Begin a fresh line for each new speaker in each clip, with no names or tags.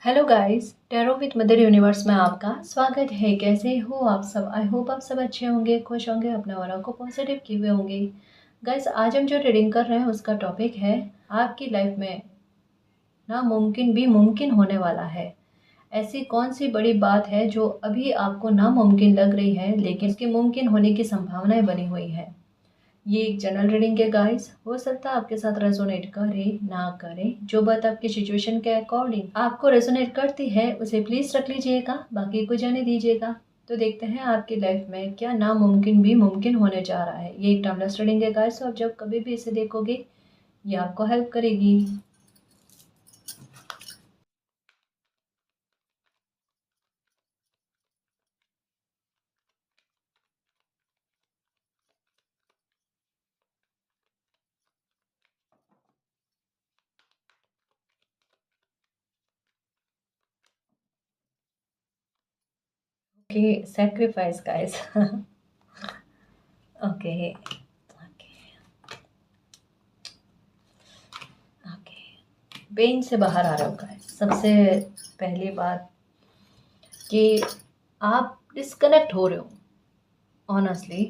Hello guys, tarot with mother universe में आपका स्वागत है। कैसे हो आप सब? आई होप आप सब अच्छे होंगे, खुश होंगे, अपने ऑरा को पॉजिटिव किए हुए होंगे। गाइस, आज हम जो रीडिंग कर रहे हैं उसका टॉपिक है आपकी लाइफ में नामुमकिन भी मुमकिन होने वाला है। ऐसी कौन सी बड़ी बात है जो अभी आपको नामुमकिन लग रही है लेकिन इसके मुमकिन होने की संभावनाएं बनी हुई है। ये एक जनरल रीडिंग है गाइस, हो सकता है आपके साथ रेजोनेट करे ना करे। जो बात आपकी सिचुएशन के अकॉर्डिंग आपको रेजोनेट करती है उसे प्लीज रख लीजिएगा, बाकी को जाने दीजिएगा। तो देखते हैं आपकी लाइफ में क्या नामुमकिन भी मुमकिन होने जा रहा है। ये एक टाइमलेस रीडिंग है गाइस, तो आप जब कभी भी इसे देखोगे ये आपको हेल्प करेगी। Okay, sacrifice guys. Okay okay okay, pen से बाहर आ रहा होगा। सबसे पहली बात कि आप डिस्कनेक्ट हो रहे हो ऑनेस्टली,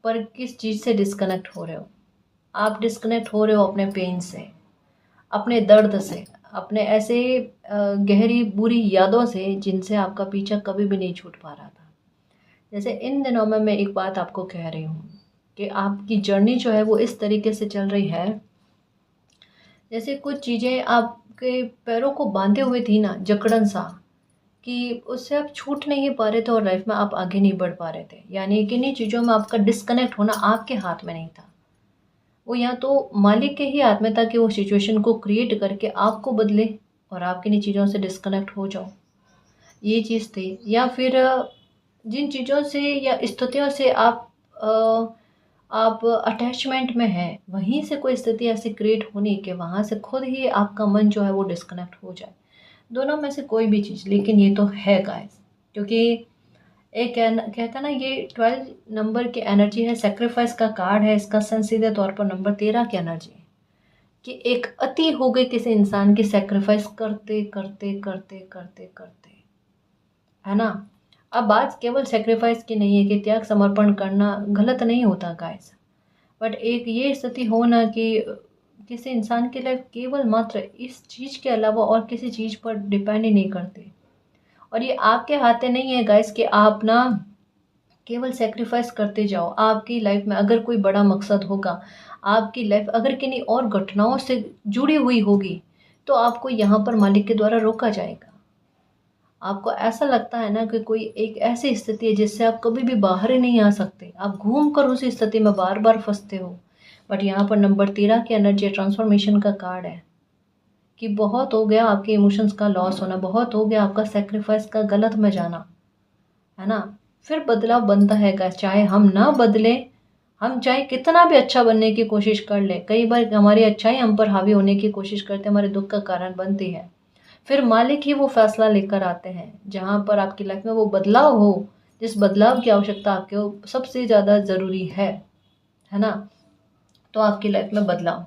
पर किस चीज़ से डिस्कनेक्ट हो रहे हो? आप डिस्कनेक्ट हो रहे हो अपने पेन से, अपने दर्द से, अपने ऐसे गहरी बुरी यादों से जिनसे आपका पीछा कभी भी नहीं छूट पा रहा था। जैसे इन दिनों में मैं एक बात आपको कह रही हूँ कि आपकी जर्नी जो है वो इस तरीके से चल रही है जैसे कुछ चीज़ें आपके पैरों को बांधे हुए थी ना, जकड़न सा, कि उससे आप छूट नहीं पा रहे थे और लाइफ में आप आगे नहीं बढ़ पा रहे थे। यानी किन्हीं चीज़ों में आपका डिस्कनेक्ट होना आपके हाथ में नहीं था, वो या तो मालिक के ही हाथ में था कि वो सिचुएशन को क्रिएट करके आपको बदले और आप किन्हीं चीज़ों से डिस्कनेक्ट हो जाओ। ये चीज़ थी, या फिर जिन चीज़ों से या स्थितियों से आप अटैचमेंट में हैं, वहीं से कोई स्थिति ऐसी क्रिएट होनी कि वहाँ से खुद ही आपका मन जो है वो डिस्कनेक्ट हो जाए। दोनों में से कोई भी चीज़, लेकिन ये तो है गाइस। क्योंकि एक कहता है ना, ये 12 नंबर की एनर्जी है, सेक्रीफाइस का कार्ड है। इसका सेंस सीधे तौर पर नंबर 13 की एनर्जी है कि एक अति हो गई किसी इंसान की, सेक्रीफाइस करते करते करते करते करते, है ना। अब बात केवल सेक्रीफाइस की नहीं है कि त्याग समर्पण करना गलत नहीं होता गाइस, बट एक ये स्थिति हो ना कि किसी इंसान की लाइफ केवल मात्र इस चीज़ के अलावा और किसी चीज़ पर डिपेंड ही नहीं करती। और ये आपके हाथ में नहीं है गाइस कि आप ना केवल सेक्रीफाइस करते जाओ। आपकी लाइफ में अगर कोई बड़ा मकसद होगा, आपकी लाइफ अगर किन्हीं और घटनाओं से जुड़ी हुई होगी, तो आपको यहाँ पर मालिक के द्वारा रोका जाएगा। आपको ऐसा लगता है ना कि कोई एक ऐसी स्थिति है जिससे आप कभी भी बाहर ही नहीं आ सकते, आप घूम कर उसी स्थिति में बार बार फंसते हो। बट यहाँ पर नंबर 13 की एनर्जी ट्रांसफॉर्मेशन का कार्ड है कि बहुत हो गया आपके इमोशंस का लॉस होना, बहुत हो गया आपका सेक्रीफाइस का गलत में जाना, है ना। फिर बदलाव बनता है का, चाहे हम ना बदले, हम चाहे कितना भी अच्छा बनने की कोशिश कर ले, कई बार हमारी अच्छाई हम पर हावी होने की कोशिश करते, हमारे दुख का कारण बनती है। फिर मालिक ही वो फैसला लेकर आते हैं जहाँ पर आपकी लाइफ में वो बदलाव हो, जिस बदलाव की आवश्यकता आपको सबसे ज़्यादा ज़रूरी है ना। तो आपकी लाइफ में बदलाव,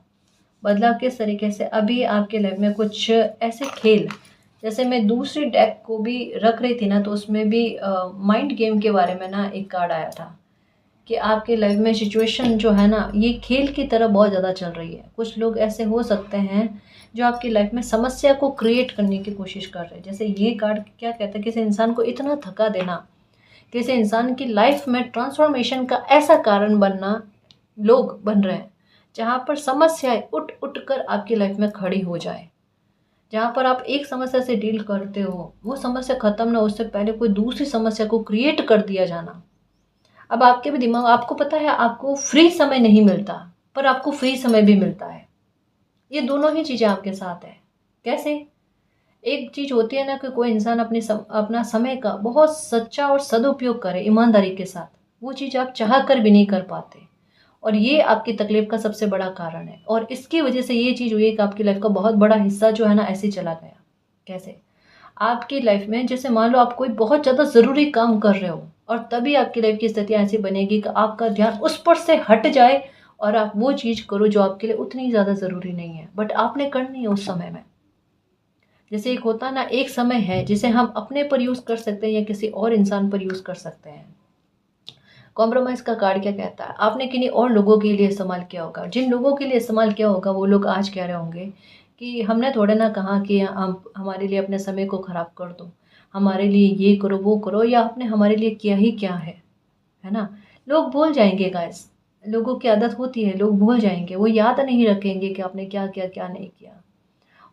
बदलाव किस तरीके से? अभी आपके लाइफ में कुछ ऐसे खेल, जैसे मैं दूसरी डेक को भी रख रही थी ना, तो उसमें भी माइंड गेम के बारे में ना एक कार्ड आया था कि आपके लाइफ में सिचुएशन जो है ना ये खेल की तरह बहुत ज़्यादा चल रही है। कुछ लोग ऐसे हो सकते हैं जो आपकी लाइफ में समस्या को क्रिएट करने की कोशिश कर रहे हैं। जैसे ये कार्ड क्या कहता है, किसी इंसान को इतना थका देना, किसी इंसान की लाइफ में ट्रांसफॉर्मेशन का ऐसा कारण बनना, लोग बन रहे हैं जहाँ पर समस्याएं उठ उठ कर आपकी लाइफ में खड़ी हो जाए। जहाँ पर आप एक समस्या से डील करते हो, वो समस्या खत्म ना, उससे पहले कोई दूसरी समस्या को क्रिएट कर दिया जाना। अब आपके भी दिमाग, आपको पता है आपको फ्री समय नहीं मिलता, पर आपको फ्री समय भी मिलता है। ये दोनों ही चीज़ें आपके साथ है। कैसे? एक चीज़ होती है ना कि कोई इंसान अपना समय का बहुत सच्चा और सदुपयोग करे ईमानदारी के साथ, वो चीज़ आप चाह कर भी नहीं कर पाते। और ये आपकी तकलीफ का सबसे बड़ा कारण है, और इसकी वजह से ये चीज़ हुई है कि आपकी लाइफ का बहुत बड़ा हिस्सा जो है ना ऐसे ही चला गया। कैसे? आपकी लाइफ में जैसे मान लो आप कोई बहुत ज़्यादा ज़रूरी काम कर रहे हो, और तभी आपकी लाइफ की स्थिति ऐसी बनेगी कि आपका ध्यान उस पर से हट जाए और आप वो चीज़ करो जो आपके लिए उतनी ज़्यादा ज़रूरी नहीं है, बट आपने करनी है उस समय में। जैसे एक होता ना, एक समय है जिसे हम अपने पर यूज़ कर सकते हैं या किसी और इंसान पर यूज़ कर सकते हैं। कॉम्प्रोमाइज़ का कार्ड क्या कहता है, आपने किन्हीं और लोगों के लिए इस्तेमाल किया होगा, जिन लोगों के लिए इस्तेमाल किया होगा वो लोग आज कह रहे होंगे कि हमने थोड़े ना कहा कि आप हमारे लिए अपने समय को ख़राब कर दो, हमारे लिए ये करो वो करो, या आपने हमारे लिए किया ही क्या है ना। लोग भूल जाएंगे गाइस, लोगों की आदत होती है, लोग भूल जाएंगे, वो याद नहीं रखेंगे कि आपने क्या किया क्या नहीं किया।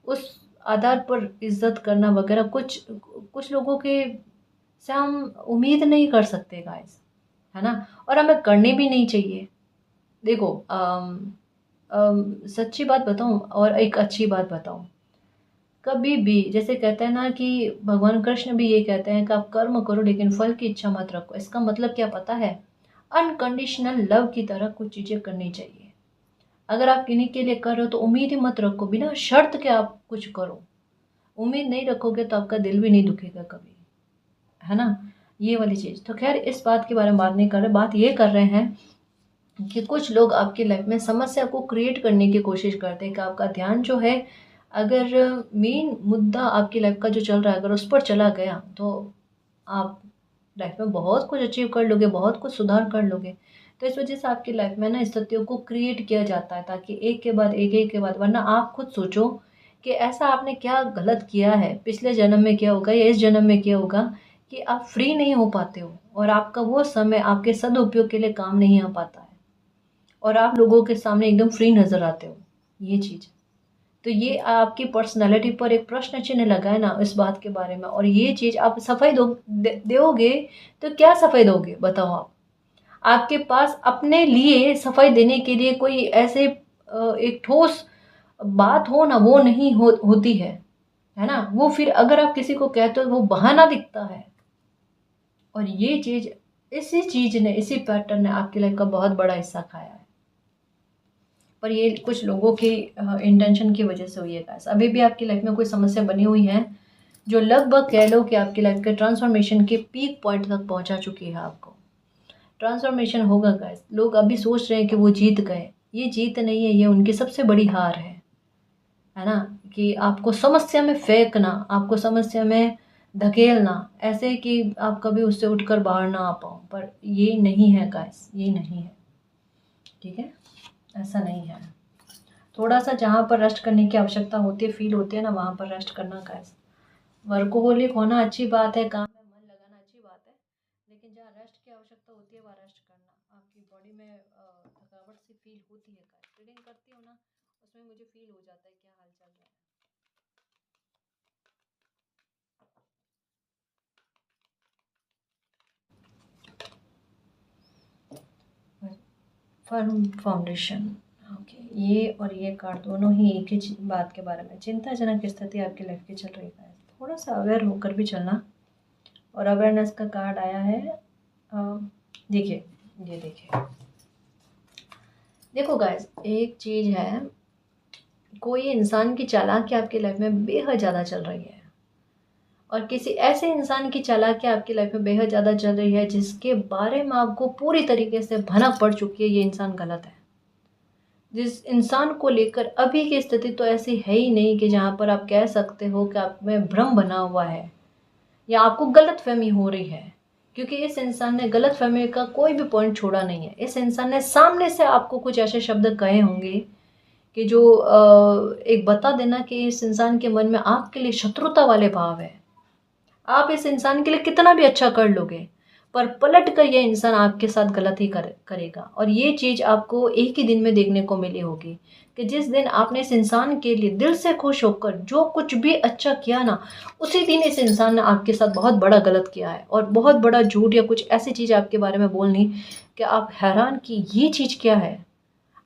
उस आधार पर इज्जत करना वगैरह कुछ कुछ लोगों के से हम उम्मीद नहीं कर सकते गाइस, है ना। और हमें करनी भी नहीं चाहिए। देखो सच्ची बात बताऊं और एक अच्छी बात बताऊं, कभी भी जैसे कहते हैं ना कि भगवान कृष्ण भी ये कहते हैं कि आप कर्म करो लेकिन फल की इच्छा मत रखो। इसका मतलब क्या पता है, अनकंडीशनल लव की तरह कुछ चीज़ें करनी चाहिए। अगर आप किन्हीं के लिए कर रहे हो तो उम्मीद ही मत रखो, बिना शर्त के आप कुछ करो। उम्मीद नहीं रखोगे तो आपका दिल भी नहीं दुखेगा कभी, है ना। ये वाली चीज़ तो खैर इस बात के बारे में बात नहीं कर रहे, बात ये कर रहे हैं कि कुछ लोग आपकी लाइफ में समस्या को क्रिएट करने की कोशिश करते हैं कि आपका ध्यान जो है, अगर मेन मुद्दा आपकी लाइफ का जो चल रहा है अगर उस पर चला गया तो आप लाइफ में बहुत कुछ अचीव कर लोगे, बहुत कुछ सुधार कर लोगे। तो इस वजह से आपकी लाइफ में ना स्थितियों को क्रिएट किया जाता है ताकि एक के बाद एक के बाद, वरना आप खुद सोचो कि ऐसा आपने क्या गलत किया है, पिछले जन्म में किया होगा या इस जन्म में किया होगा कि आप फ्री नहीं हो पाते हो और आपका वो समय आपके सदुपयोग के लिए काम नहीं आ पाता है और आप लोगों के सामने एकदम फ्री नज़र आते हो। ये चीज़ तो ये आपकी पर्सनैलिटी पर एक प्रश्न चिन्ह लगा है ना इस बात के बारे में। और ये चीज़ आप सफाई दोगे तो क्या सफाई दोगे बताओ आप। आपके पास अपने लिए सफाई देने के लिए कोई ऐसे एक ठोस बात हो ना, वो नहीं होती है ना। वो फिर अगर आप किसी को कहते हो वो बहाना दिखता है। और ये चीज़, इसी चीज़ ने, इसी पैटर्न ने आपकी लाइफ का बहुत बड़ा हिस्सा खाया है। पर ये कुछ लोगों की इंटेंशन की वजह से हुई है गाइस। अभी भी आपकी लाइफ में कोई समस्या बनी हुई है जो लगभग कह लो कि आपकी लाइफ के ट्रांसफॉर्मेशन के पीक पॉइंट तक पहुंचा चुकी है। आपको ट्रांसफॉर्मेशन होगा गाइस। लोग अभी सोच रहे हैं कि वो जीत गए, ये जीत नहीं है, ये उनकी सबसे बड़ी हार है ना। कि आपको समस्या में फेंकना, आपको समस्या में धकेलना, ऐसे कि आप कभी उससे उठकर बाहर ना आ पाओ। पर ये नहीं है गाइस, ये नहीं है, ठीक है, ऐसा नहीं है। थोड़ा सा जहाँ पर रेस्ट करने की आवश्यकता होती है, फील होती है ना, वहाँ पर रेस्ट करना गाइस। वर्कोहोलिक होना अच्छी बात है, काम में मन लगाना अच्छी बात है, लेकिन जहाँ रेस्ट की आवश्यकता होती है वहाँ रेस्ट करना। आपकी बॉडी में थकावट सी फील होती है गाइस, रीडिंग करती हो ना, उसमें मुझे फील हो जाता है क्या हाल चल रहा है। फर्म फाउंडेशन, ओके, ये और ये कार्ड दोनों ही एक ही बात के बारे में, चिंताजनक स्थिति आपकी लाइफ की चल रही है, थोड़ा सा अवेयर होकर भी चलना। और अवेयरनेस का कार्ड आया है। देखिए, ये देखिए, देखो गाइस, एक चीज़ है, कोई इंसान की चालाकी आपकी लाइफ में बेहद ज़्यादा चल रही है और किसी ऐसे इंसान की चालाकी आपकी लाइफ में बेहद ज़्यादा चल रही है जिसके बारे में आपको पूरी तरीके से भनक पड़ चुकी है ये इंसान गलत है। जिस इंसान को लेकर अभी की स्थिति तो ऐसी है ही नहीं कि जहाँ पर आप कह सकते हो कि आप में भ्रम बना हुआ है या आपको गलतफहमी हो रही है, क्योंकि इस इंसान ने गलतफहमी का कोई भी पॉइंट छोड़ा नहीं है। इस इंसान ने सामने से आपको कुछ ऐसे शब्द कहे होंगे कि जो एक बता देना कि इस इंसान के मन में आपके लिए शत्रुता वाले भाव है। आप इस इंसान के लिए कितना भी अच्छा कर लोगे पर पलट कर यह इंसान आपके साथ गलत ही करेगा। और ये चीज़ आपको एक ही दिन में देखने को मिली होगी कि जिस दिन आपने इस इंसान के लिए दिल से खुश होकर जो कुछ भी अच्छा किया ना, उसी दिन इस इंसान ने आपके साथ बहुत बड़ा गलत किया है और बहुत बड़ा झूठ या कुछ ऐसी चीज़ आपके बारे में बोलनी कि आप हैरान कि ये चीज़ क्या है।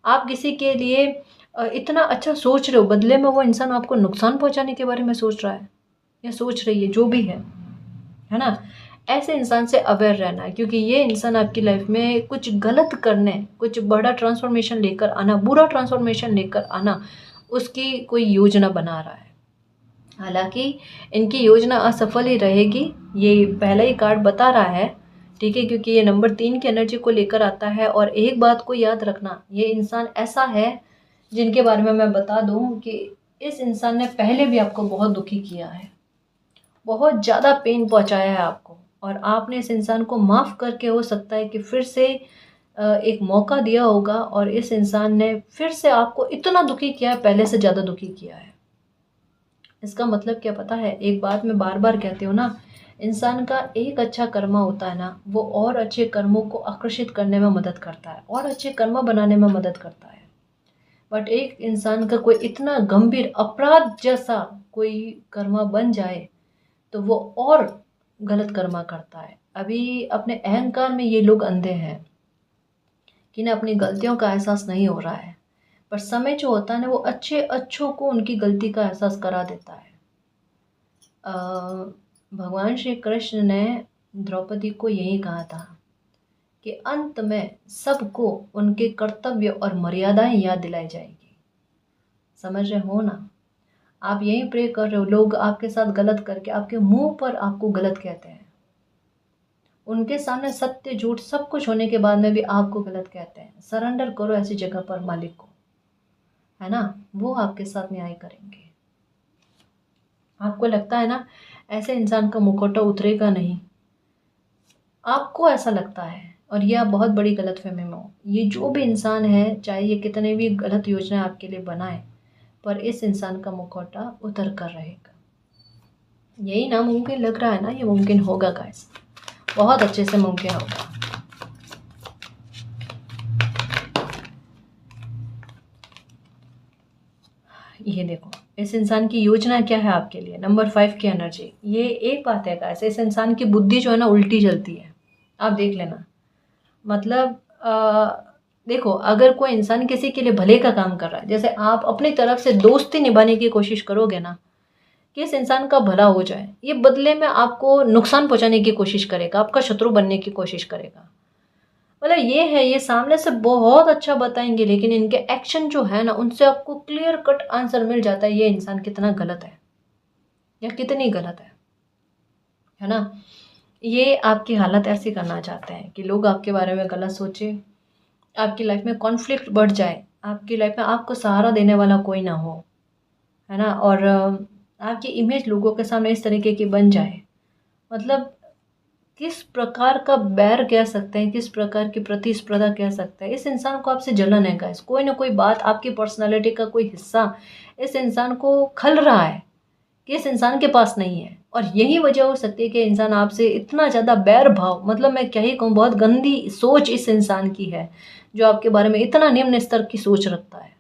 आप किसी के लिए इतना अच्छा सोच रहे हो, बदले में वो इंसान आपको नुकसान पहुंचाने के बारे में सोच रहा है या सोच रही है, जो भी है ना। ऐसे इंसान से अवेयर रहना है, क्योंकि ये इंसान आपकी लाइफ में कुछ गलत करने, कुछ बड़ा ट्रांसफॉर्मेशन लेकर आना, बुरा ट्रांसफॉर्मेशन लेकर आना, उसकी कोई योजना बना रहा है। हालांकि इनकी योजना असफल ही रहेगी, ये पहला ही कार्ड बता रहा है, ठीक है, क्योंकि ये नंबर 3 की एनर्जी को लेकर आता है। और एक बात को याद रखना, ये इंसान ऐसा है जिनके बारे में मैं बता दूं कि इस इंसान ने पहले भी आपको बहुत दुखी किया है, बहुत ज़्यादा पेन पहुंचाया है आपको, और आपने इस इंसान को माफ़ करके हो सकता है कि फिर से एक मौका दिया होगा, और इस इंसान ने फिर से आपको इतना दुखी किया है, पहले से ज़्यादा दुखी किया है। इसका मतलब क्या पता है, एक बात मैं बार बार कहती हूँ ना, इंसान का एक अच्छा कर्मा होता है ना, वो और अच्छे कर्मों को आकर्षित करने में मदद करता है और अच्छे कर्म बनाने में मदद करता है। बट एक इंसान का कोई इतना गंभीर अपराध जैसा कोई कर्मा बन जाए तो वो और गलत कर्मा करता है। अभी अपने अहंकार में ये लोग अंधे हैं कि इन्हें अपनी गलतियों का एहसास नहीं हो रहा है, पर समय जो होता है ना, वो अच्छे अच्छों को उनकी गलती का एहसास करा देता है। अ, भगवान श्री कृष्ण ने द्रौपदी को यही कहा था कि अंत में सबको उनके कर्तव्य और मर्यादाएं याद दिलाई जाएगी। समझ रहे हो ना? आप यही प्रे कर रहे हो, लोग आपके साथ गलत करके आपके मुंह पर आपको गलत कहते हैं, उनके सामने सत्य झूठ सब कुछ होने के बाद में भी आपको गलत कहते हैं। सरेंडर करो ऐसी जगह पर मालिक को, है ना? वो आपके साथ न्याय करेंगे। आपको लगता है ना ऐसे इंसान का मुखौटा उतरेगा नहीं, आपको ऐसा लगता है, और ये आप बहुत बड़ी गलतफहमी में हो। ये जो भी इंसान है, चाहे ये कितने भी गलत योजना आपके लिए बनाए, पर इस इंसान का मुखौटा उतर कर रहेगा। यही नामुमकिन लग रहा है ना, ये मुमकिन होगा गाइस, बहुत अच्छे से मुमकिन होगा। ये देखो इस इंसान की योजना क्या है आपके लिए। नंबर 5 की एनर्जी, ये एक बात है गाइस, इस इंसान की बुद्धि जो है ना उल्टी चलती है, आप देख लेना। मतलब देखो, अगर कोई इंसान किसी के लिए भले का काम कर रहा है, जैसे आप अपनी तरफ से दोस्ती निभाने की कोशिश करोगे ना कि इस इंसान का भला हो जाए, ये बदले में आपको नुकसान पहुंचाने की कोशिश करेगा, आपका शत्रु बनने की कोशिश करेगा। मतलब ये है, ये सामने से बहुत अच्छा बताएंगे, लेकिन इनके एक्शन जो है ना, उनसे आपको क्लियर कट आंसर मिल जाता है ये इंसान कितना गलत है या कितनी गलत है ना? ये आपकी हालत ऐसी करना चाहते हैं कि लोग आपके बारे में गलत सोचे, आपकी लाइफ में कॉन्फ्लिक्ट बढ़ जाए, आपकी लाइफ में आपको सहारा देने वाला कोई ना हो, है ना? और आपकी इमेज लोगों के सामने इस तरीके की बन जाए। मतलब किस प्रकार का बैर कह सकते हैं, किस प्रकार की प्रतिस्पर्धा कह सकते हैं। इस इंसान को आपसे जलन है गाइस, कोई ना कोई बात, आपकी पर्सनालिटी का कोई हिस्सा इस इंसान को खल रहा है कि इस इंसान के पास नहीं है, और यही वजह हो सकती है कि इंसान आपसे इतना ज़्यादा बैर भाव, मतलब मैं क्या ही कहूँ, बहुत गंदी सोच इस इंसान की है जो आपके बारे में इतना निम्न स्तर की सोच रखता है।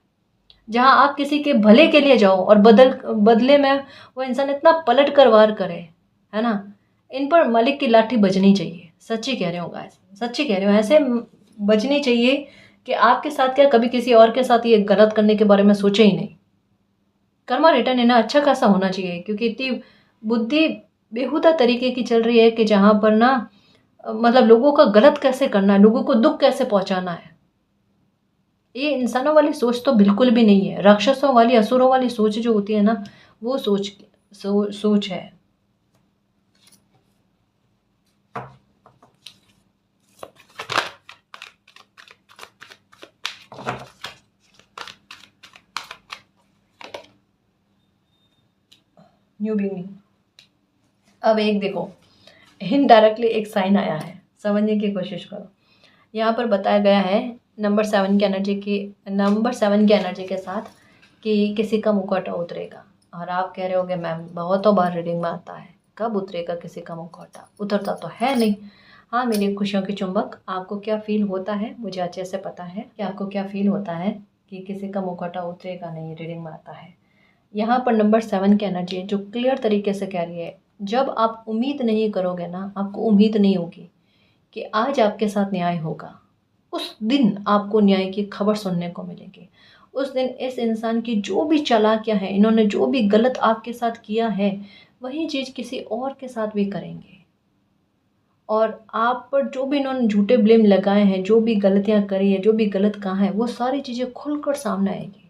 जहाँ आप किसी के भले के लिए जाओ और बदले में वो इंसान इतना पलट कर वार करे, है ना? इन पर मलिक की लाठी बजनी चाहिए। सच्ची कह रहे हो गाइस, सच्ची कह रहे हो, ऐसे बजनी चाहिए कि आपके साथ क्या, कभी किसी और के साथ ये गलत करने के बारे में सोचे ही नहीं। कर्मा रिटर्न इन्हें अच्छा खासा होना चाहिए, क्योंकि इतनी बुद्धि बेहुदा तरीके की चल रही है कि जहाँ पर ना मतलब लोगों का गलत कैसे करना है, लोगों को दुख कैसे पहुंचाना है। ये इंसानों वाली सोच तो बिल्कुल भी नहीं है, राक्षसों वाली, असुरों वाली सोच जो होती है ना, वो सोच है। New beginning. अब एक देखो, इनडायरेक्टली एक साइन आया है, समझने की कोशिश करो। यहाँ पर बताया गया है नंबर 7 की एनर्जी के साथ कि किसी का मुखौटा उतरेगा। और आप कह रहे होगे मैम बहुतों बार रीडिंग में आता है, कब उतरेगा किसी का मुखौटा? उतरता तो है नहीं। हाँ मेरी खुशियों की चुंबक, आपको क्या फील होता है, मुझे अच्छे से पता है कि आपको क्या फील होता है कि किसी का मुखौटा उतरेगा नहीं, रीडिंग में आता है। यहाँ पर नंबर 7 की एनर्जी जो क्लियर तरीके से कह रही है, जब आप उम्मीद नहीं करोगे ना, आपको उम्मीद नहीं होगी कि आज आपके साथ न्याय होगा, उस दिन आपको न्याय की खबर सुनने को मिलेगी। उस दिन इस इंसान की जो भी चालाकियां हैं, इन्होंने जो भी गलत आपके साथ किया है, वही चीज़ किसी और के साथ भी करेंगे। और आप पर जो भी इन्होंने झूठे ब्लेम लगाए हैं, जो भी गलतियां करी है, जो भी गलत कहा है, वो सारी चीज़ें खुलकर सामने आएगी,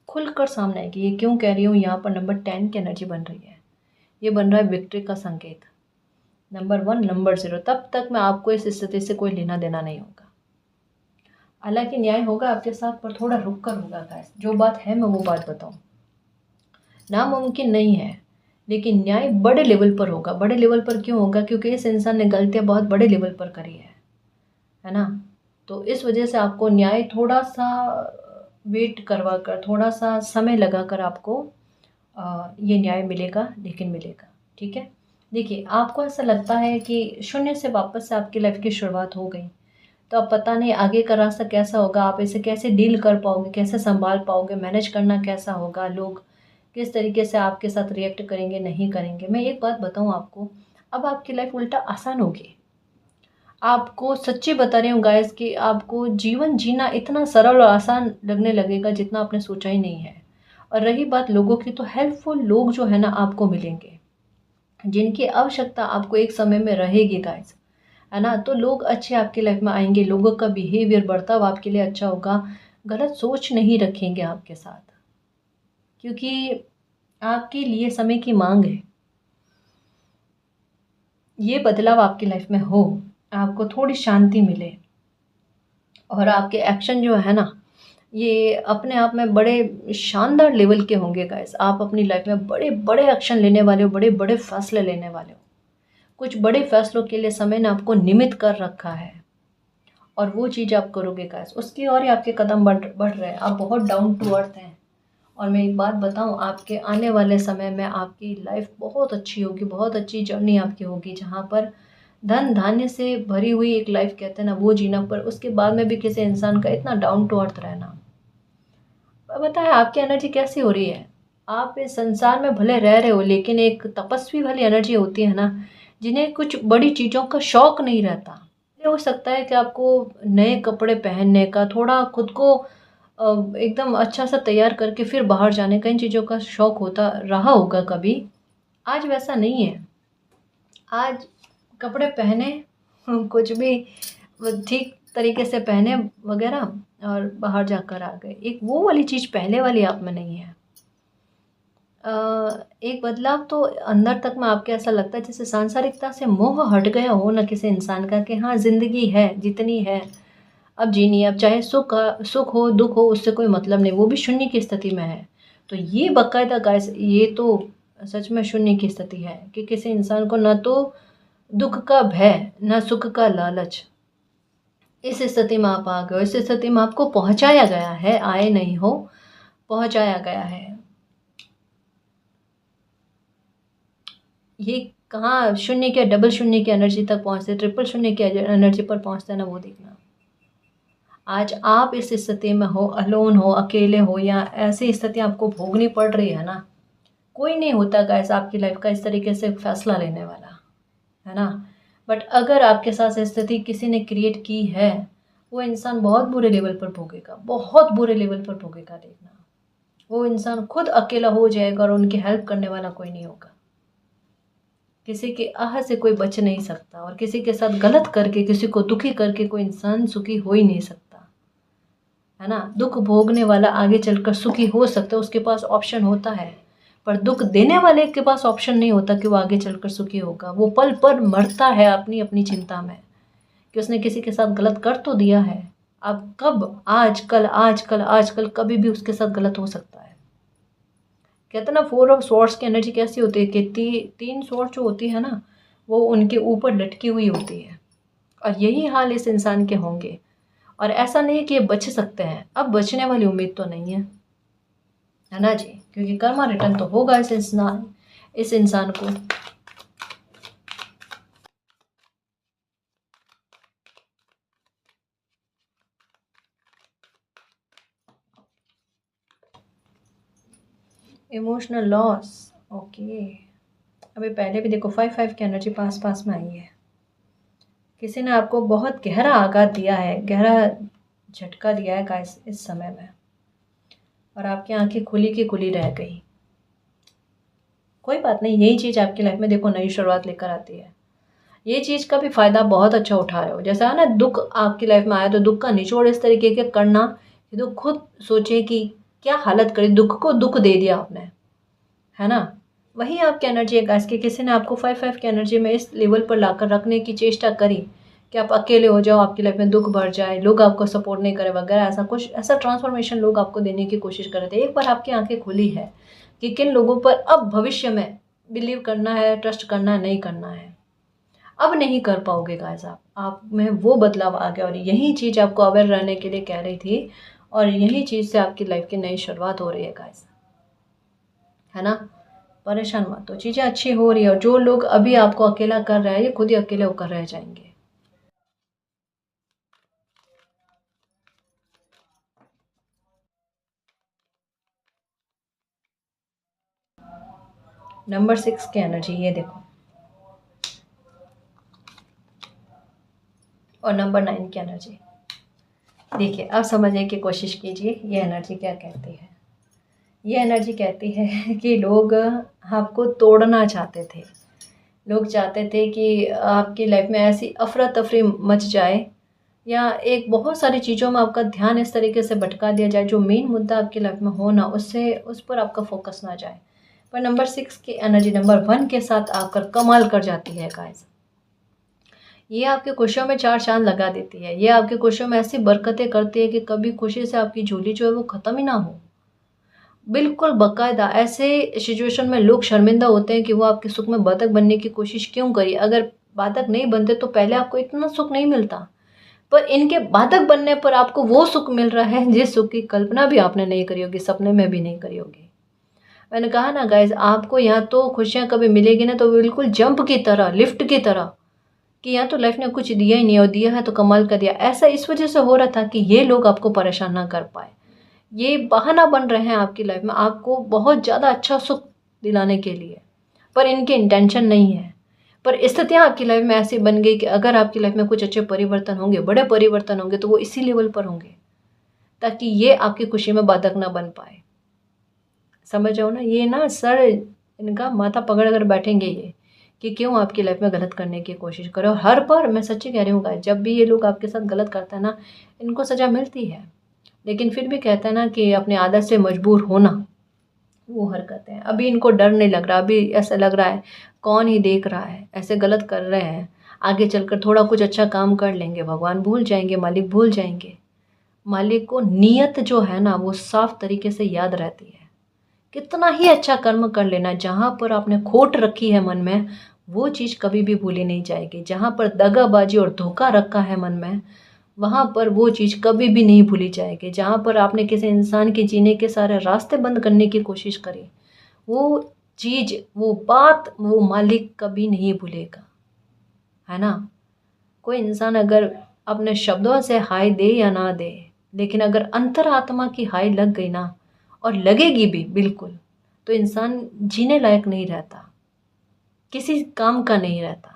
खुलकर सामने आएगी। ये क्यों कह रही हूँ, यहाँ पर नंबर 10 की एनर्जी बन रही है, ये बन रहा है विक्ट्री का संकेत। नंबर 1, नंबर 0, तब तक मैं आपको इस स्थिति से कोई लेना देना नहीं होगा। हालांकि न्याय होगा आपके साथ, पर थोड़ा रुक कर होगा गाइस। जो बात है मैं वो बात बताऊं, नामुमकिन नहीं है, लेकिन न्याय बड़े लेवल पर होगा। बड़े लेवल पर क्यों होगा? क्योंकि इस इंसान ने गलतियाँ बहुत बड़े लेवल पर करी है ना? तो इस वजह से आपको न्याय थोड़ा सा वेट करवा कर, थोड़ा सा समय लगा कर आपको ये न्याय मिलेगा, लेकिन मिलेगा। ठीक है? देखिए, आपको ऐसा लगता है कि शून्य से वापस से आपकी लाइफ की शुरुआत हो गई, तो अब पता नहीं आगे का रास्ता कैसा होगा, आप इसे कैसे डील कर पाओगे, कैसे संभाल पाओगे, मैनेज करना कैसा होगा, लोग किस तरीके से आपके साथ रिएक्ट करेंगे, नहीं करेंगे। मैं एक बात बताऊँ आपको, अब आपकी लाइफ उल्टा आसान होगी। आपको सच्ची बता रही हूँ गाइस कि आपको जीवन जीना इतना सरल और आसान लगने लगेगा जितना आपने सोचा ही नहीं है। और रही बात लोगों की, तो हेल्पफुल लोग जो है ना आपको मिलेंगे, जिनकी आवश्यकता आपको एक समय में रहेगी गाइस, है ना? तो लोग अच्छे आपकी लाइफ में आएंगे, लोगों का बिहेवियर, बर्ताव आपके लिए अच्छा होगा, गलत सोच नहीं रखेंगे आपके साथ, क्योंकि आपके लिए समय की मांग है। ये बदलाव आपकी लाइफ में हो, आपको थोड़ी शांति मिले, और आपके एक्शन जो है ना, ये अपने आप में बड़े शानदार लेवल के होंगे गाइस। आप अपनी लाइफ में बड़े बड़े एक्शन लेने वाले हो, बड़े बड़े फैसले लेने वाले हो। कुछ बड़े फैसलों के लिए समय ने आपको निमित कर रखा है, और वो चीज़ आप करोगे गाइस, उसकी ओर ही आपके कदम बढ़ बढ़ रहे हैं। आप बहुत डाउन टू अर्थ हैं। और मैं एक बात बताऊं, आपके आने वाले समय में आपकी लाइफ बहुत अच्छी होगी, बहुत अच्छी जर्नी आपकी होगी, जहाँ पर धन धान्य से भरी हुई एक लाइफ कहते हैं ना, वो जीना, पर उसके बाद में भी किसी इंसान का इतना डाउन टू अर्थ रहना। बताएं आपकी एनर्जी कैसी हो रही है? आप इस संसार में भले रह रहे हो, लेकिन एक तपस्वी वाली एनर्जी होती है ना, जिन्हें कुछ बड़ी चीज़ों का शौक नहीं रहता। ये हो सकता है कि आपको नए कपड़े पहनने का, थोड़ा खुद को एकदम अच्छा सा तैयार करके फिर बाहर जाने का, इन चीज़ों का शौक होता रहा होगा कभी। आज वैसा नहीं है। आज कपड़े पहने, कुछ भी ठीक तरीके से पहने वगैरह, और बाहर जाकर आ गए। एक वो वाली चीज़ पहले वाली आप में नहीं है। एक बदलाव तो अंदर तक में आपके ऐसा लगता है जैसे सांसारिकता से मोह हट गया हो ना किसी इंसान का, कि हाँ ज़िंदगी है जितनी है अब जीनी है, अब चाहे सुख हो दुख हो, उससे कोई मतलब नहीं, वो भी शून्य की स्थिति में है। तो ये बाकायदा गाइस, ये तो सच में शून्य की स्थिति है, कि किसी इंसान को ना तो दुख का भय, ना सुख का लालच। इस स्थिति में आप आ गए हो, इस स्थिति में आपको पहुंचाया गया है, आए नहीं हो, पहुंचाया गया है। ये कहाँ शून्य के डबल शून्य की एनर्जी तक पहुंचते, ट्रिपल शून्य की एनर्जी पर पहुंचते हैं ना, वो देखना। आज आप इस स्थिति में हो, अलोन हो, अकेले हो, या ऐसी स्थिति आपको भोगनी पड़ रही है ना, कोई नहीं होता गाइस आपकी लाइफ का इस तरीके से फैसला लेने वाला, है ना? बट अगर आपके साथ स्थिति किसी ने क्रिएट की है, वो इंसान बहुत बुरे लेवल पर भोगेगा, बहुत बुरे लेवल पर भोगेगा। देखना, वो इंसान खुद अकेला हो जाएगा, और उनकी हेल्प करने वाला कोई नहीं होगा। किसी के आह से कोई बच नहीं सकता, और किसी के साथ गलत करके, किसी को दुखी करके कोई इंसान सुखी हो ही नहीं सकता, है ना? दुख भोगने वाला आगे चलकर सुखी हो सकता है, उसके पास ऑप्शन होता है। पर दुख देने वाले के पास ऑप्शन नहीं होता कि वो आगे चलकर सुखी होगा। वो पल पर मरता है अपनी अपनी चिंता में, कि उसने किसी के साथ गलत कर तो दिया है। अब कब, आज कल, आज कल, आज कल, कभी भी उसके साथ गलत हो सकता है। कहते हैं ना, 4 ऑफ स्वॉर्ड्स की एनर्जी कैसी होती है, कि 3 स्वॉर्ड जो होती है ना, वो उनके ऊपर लटकी हुई होती है। और यही हाल इस इंसान के होंगे। और ऐसा नहीं है कि ये बच सकते हैं, अब बचने वाली उम्मीद तो नहीं है ना जी? क्योंकि कर्मा रिटर्न तो होगा इस इंसान को। Emotional loss, okay. अभी पहले भी देखो 5-5 की एनर्जी पास पास में आई है। किसी ने आपको बहुत गहरा आघात दिया है, गहरा झटका दिया है गाइस इस समय में, और आपकी आंखें खुली की खुली रह गई। कोई बात नहीं, यही चीज़ आपकी लाइफ में देखो नई शुरुआत लेकर आती है। ये चीज़ का भी फ़ायदा बहुत अच्छा उठा रहे हो। जैसा है ना, दुख आपकी लाइफ में आया, तो दुख का निचोड़ इस तरीके के करना कि तो खुद सोचे कि क्या हालत करी, दुख को दुख दे दिया आपने, है ना? वही आपकी एनर्जी है गाइस, कि किसी ने आपको 5-5 की एनर्जी में इस लेवल पर लाकर रखने की चेष्टा करी कि आप अकेले हो जाओ, आपकी लाइफ में दुख बढ़ जाए, लोग आपको सपोर्ट नहीं करे वगैरह, ऐसा कुछ, ऐसा ट्रांसफॉर्मेशन लोग आपको देने की कोशिश कर रहे थे। एक बार आपकी आंखें खुली है, कि किन लोगों पर अब भविष्य में बिलीव करना है, ट्रस्ट करना है, नहीं करना है। अब नहीं कर पाओगे गाइस, आप में वो बदलाव आ गया, और यही चीज़ आपको अवेयर रहने के लिए कह रही थी, और यही चीज़ से आपकी लाइफ की नई शुरुआत हो रही है गाइस, है ना। परेशान मत हो, चीज़ें अच्छी हो रही है, और जो लोग अभी आपको अकेला कर रहे हैं ये खुद ही अकेले होकर रह जाएंगे। नंबर 6 की एनर्जी ये देखो, और नंबर 9 की एनर्जी देखिए। अब समझने की कोशिश कीजिए ये एनर्जी क्या कहती है। ये एनर्जी कहती है कि लोग आपको तोड़ना चाहते थे। लोग चाहते थे कि आपकी लाइफ में ऐसी अफरा तफरी मच जाए, या एक बहुत सारी चीज़ों में आपका ध्यान इस तरीके से भटका दिया जाए, जो मेन मुद्दा आपकी लाइफ में हो ना, उससे उस पर आपका फोकस ना जाए। पर नंबर 6 की एनर्जी नंबर 1 के साथ आकर कमाल कर जाती है गाइस। ये आपकी खुशियों में चार चांद लगा देती है। ये आपकी खुशियों में ऐसी बरकतें करती है कि कभी खुशी से आपकी झोली जो है वो ख़त्म ही ना हो। बिल्कुल बाकायदा ऐसे सिचुएशन में लोग शर्मिंदा होते हैं कि वो आपके सुख में बाधक बनने की कोशिश क्यों करी। अगर बाधक नहीं बनते तो पहले आपको इतना सुख नहीं मिलता, पर इनके बाधक बनने पर आपको वो सुख मिल रहा है जिस सुख की कल्पना भी आपने नहीं करी होगी, सपने में भी नहीं करी होगी। मैंने कहा ना गाइज, आपको यहाँ तो खुशियाँ कभी मिलेगी ना तो बिल्कुल जंप की तरह, लिफ्ट की तरह, कि यहाँ तो लाइफ ने कुछ दिया ही नहीं, और दिया है तो कमाल कर दिया। ऐसा इस वजह से हो रहा था कि ये लोग आपको परेशान ना कर पाए। ये बहाना बन रहे हैं आपकी लाइफ में आपको बहुत ज़्यादा अच्छा सुख दिलाने के लिए, पर इनके इंटेंशन नहीं है। पर स्थितियाँ आपकी लाइफ में ऐसी बन गई कि अगर आपकी लाइफ में कुछ अच्छे परिवर्तन होंगे, बड़े परिवर्तन होंगे, तो वो इसी लेवल पर होंगे, ताकि ये आपकी खुशी में बाधक ना बन पाए। समझ रहे हो ना, ये ना सर इनका माथा पकड़ कर बैठेंगे ये, कि क्यों आपकी लाइफ में गलत करने की कोशिश करो। हर पर मैं सच्ची कह रही हूँ गाइस, जब भी ये लोग आपके साथ गलत करते हैं ना, इनको सज़ा मिलती है, लेकिन फिर भी कहते हैं ना कि अपनी आदत से मजबूर होना वो हरकत है। अभी इनको डर नहीं लग रहा, अभी ऐसा लग रहा है कौन ही देख रहा है, ऐसे गलत कर रहे हैं, आगे चलकर थोड़ा कुछ अच्छा काम कर लेंगे, भगवान भूल जाएंगे, मालिक भूल जाएंगे। मालिक को नीयत जो है ना वो साफ तरीके से याद रहती है। कितना ही अच्छा कर्म कर लेना, जहाँ पर आपने खोट रखी है मन में, वो चीज़ कभी भी भूली नहीं जाएगी। जहाँ पर दगाबाजी और धोखा रखा है मन में, वहाँ पर वो चीज़ कभी भी नहीं भूली जाएगी। जहाँ पर आपने किसी इंसान के जीने के सारे रास्ते बंद करने की कोशिश करी, वो चीज़, वो बात, वो मालिक कभी नहीं भूलेगा, है ना। कोई इंसान अगर अपने शब्दों से हाय दे या ना दे, लेकिन अगर अंतरात्मा की हाय लग गई ना, और लगेगी भी बिल्कुल, तो इंसान जीने लायक नहीं रहता, किसी काम का नहीं रहता।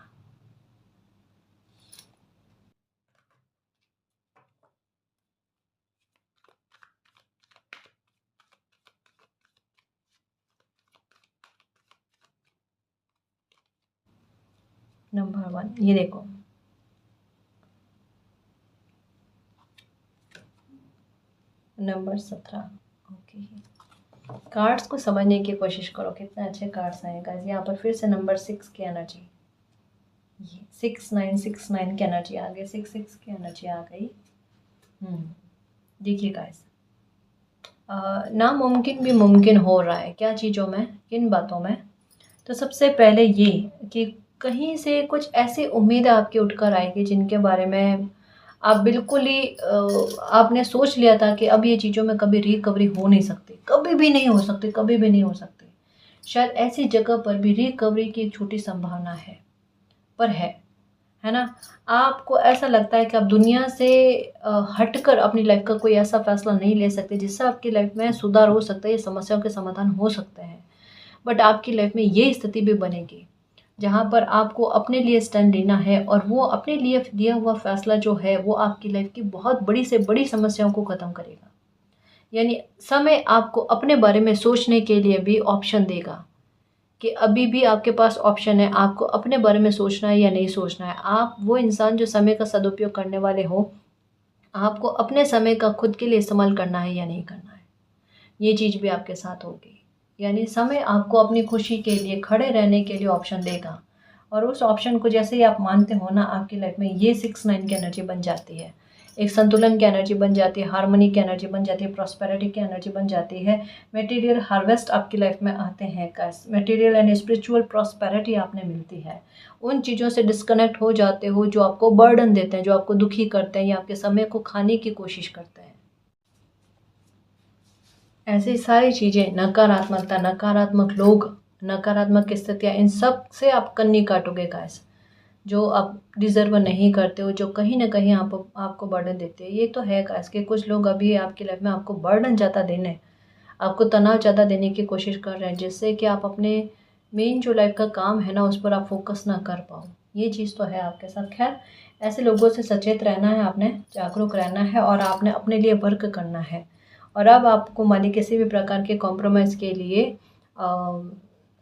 नंबर 1 ये देखो, नंबर 17। ओके, कार्ड्स को समझने की कोशिश करो, कितने अच्छे कार्ड्स आए गाइस। यहाँ पर फिर से नंबर 6 की एनर्जी, ये 6969 की एनर्जी आ गई, 66 की एनर्जी आ गई। देखिए गाइस, नामुमकिन भी मुमकिन हो रहा है। क्या चीज़ों में, किन बातों में? तो सबसे पहले ये कि कहीं से कुछ ऐसी उम्मीद आपकी उठकर आएगी जिनके बारे में आप बिल्कुल ही आपने सोच लिया था कि अब ये चीज़ों में कभी रिकवरी हो नहीं सकती, कभी भी नहीं हो सकती, कभी भी नहीं हो सकती। शायद ऐसी जगह पर भी रिकवरी की एक छोटी संभावना है, पर है ना। आपको ऐसा लगता है कि आप दुनिया से हटकर अपनी लाइफ का कोई ऐसा फैसला नहीं ले सकते जिससे आपकी लाइफ में सुधार हो सकता है, ये समस्याओं के समाधान हो सकते हैं। बट आपकी लाइफ में ये स्थिति भी बनेगी जहाँ पर आपको अपने लिए स्टैंड लेना है, और वो अपने लिए दिया हुआ फैसला जो है वो आपकी लाइफ की बहुत बड़ी से बड़ी समस्याओं को ख़त्म करेगा। यानी समय आपको अपने बारे में सोचने के लिए भी ऑप्शन देगा, कि अभी भी आपके पास ऑप्शन है, आपको अपने बारे में सोचना है या नहीं सोचना है। आप वो इंसान जो समय का सदुपयोग करने वाले हो, आपको अपने समय का खुद के लिए इस्तेमाल करना है या नहीं करना है, ये चीज़ भी आपके साथ होगी। यानी समय आपको अपनी खुशी के लिए, खड़े रहने के लिए ऑप्शन देगा, और उस ऑप्शन को जैसे ही आप मानते हो ना, आपकी लाइफ में ये 6 9 की एनर्जी बन जाती है। एक संतुलन की एनर्जी बन जाती है, हार्मनी की एनर्जी बन जाती है, प्रॉस्पेरिटी की एनर्जी बन जाती है। मटेरियल हार्वेस्ट आपकी लाइफ में आते हैं guys, material and spiritual prosperity आपने मिलती है। उन चीज़ों से डिस्कनेक्ट हो जाते हो जो आपको बर्डन देते हैं, जो आपको दुखी करते हैं या आपके समय को खाने की कोशिश करते हैं। ऐसी सारी चीज़ें, नकारात्मकता, नकारात्मक लोग, नकारात्मक स्थितियाँ, इन सब से आप कन्नी काटोगे गाइस। जो आप डिज़र्व नहीं करते हो, जो कहीं न कहीं आपको बर्डन देते हैं। ये तो है गाइस कि कुछ लोग अभी आपकी लाइफ में आपको बर्डन ज़्यादा देने, आपको तनाव ज़्यादा देने की कोशिश कर रहे हैं, जिससे कि आप अपने मेन जो लाइफ का काम है ना, उस पर आप फोकस ना कर पाओ। ये चीज़ तो है आपके साथ। खैर, ऐसे लोगों से सचेत रहना है आपने, जागरूक रहना है और आपने अपने लिए वर्क करना है। और अब आपको मालिक किसी भी प्रकार के कॉम्प्रोमाइज़ के लिए